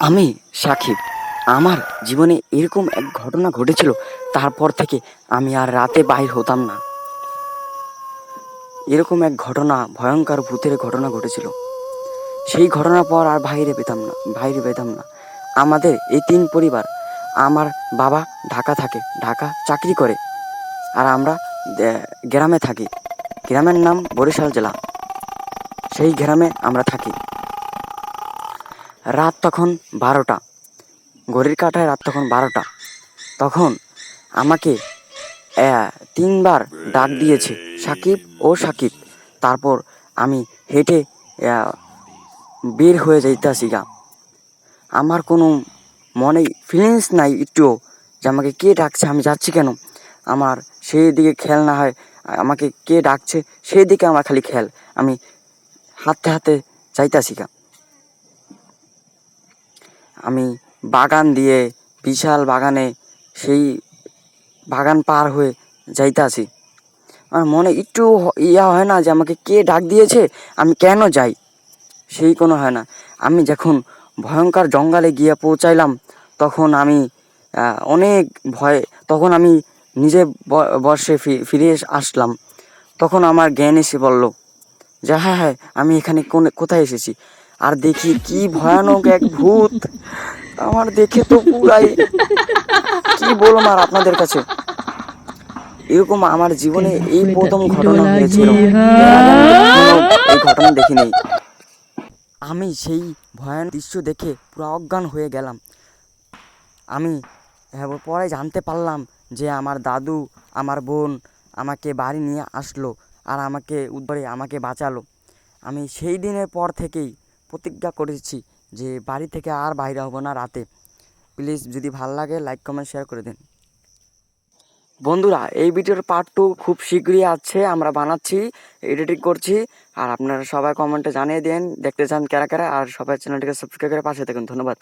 আমি সাকিব। আমার জীবনে এরকম এক ঘটনা ঘটেছিল, তারপর থেকে আমি আর রাতে বাইর হতাম না। এরকম এক ঘটনা, ভয়ঙ্কর ভূতের ঘটনা ঘটেছিল। সেই ঘটনার পর আর বাইরে পেতাম না। আমাদের এই ৩ পরিবার, আমার বাবা ঢাকা থাকে, ঢাকা চাকরি করে, আর আমরা গ্রামে থাকি। গ্রামের নাম বরিশাল জেলা। সেই গ্রামে আমরা থাকি। রাত তখন ১২টা, ঘড়ির কাঁটায় রাত তখন ১২টা। তখন আমাকে ৩ বার ডাক দিয়েছে, সাকিব ও সাকিব। তারপর আমি হেঁটে বের হয়ে যাইতাছি গা। আমার কোনো মনে ফিলিংস নাই একটুও যে আমাকে কে ডাকছে, আমি যাচ্ছি কেন। আমার সেই দিকে খেয়াল না হয় আমাকে কে ডাকছে, সেই দিকে আমার খালি খেয়াল। আমি হাঁটতে হাঁটতে যাইতাছি গা। আমি বাগান দিয়ে, বিশাল বাগানে, সেই বাগান পার হয়ে যাইতাছি। আমার মনে একটু হয় না যে আমাকে কে ডাক দিয়েছে, আমি কেন যাই, সেই কোনো হয় না। আমি যখন ভয়ঙ্কর জঙ্গলে গিয়ে পৌঁছাইলাম, তখন আমি অনেক ভয়ে, তখন আমি নিজে বর্ষে ফিরে আসলাম। তখন আমার জ্ঞান এসে বলল যে হ্যাঁ হ্যাঁ, আমি এখানে কোথায় এসেছি। আর দেখি কি ভয়ানক এক ভূত। আমার দেখে তো পুরাই, কি বলবো আর আপনাদের কাছে। এরকম আমার জীবনে এই প্রথম ঘটনা হয়েছিল। এর আগে আমি কখনো এই ঘটনা দেখিনি। আমি সেই ভয়ানক দৃশ্য দেখে পুরো অজ্ঞান হয়ে গেলাম। আমি পরে জানতে পারলাম যে আমার দাদু, আমার বোন আমাকে বাড়ি নিয়ে আসলো আর আমাকে উদ্ধারে আমাকে বাঁচালো। আমি সেই দিনের পর থেকেই প্রতিজ্ঞা করেছি যে বাড়ি থেকে আর বাইরে হব না রাতে। প্লিজ যদি ভালো লাগে লাইক কমেন্ট শেয়ার করে দিন। বন্ধুরা, এই ভিডিওর পার্ট 2 খুব শীঘ্রই আছে, আমরা বানাচ্ছি, এডিটিং করছি। আর আপনারা সবাই কমেন্টে জানিয়ে দিন দেখতে চান কারা কারা, আর সবাই চ্যানেলটিকে সাবস্ক্রাইব করে পাশে থাকুন। ধন্যবাদ।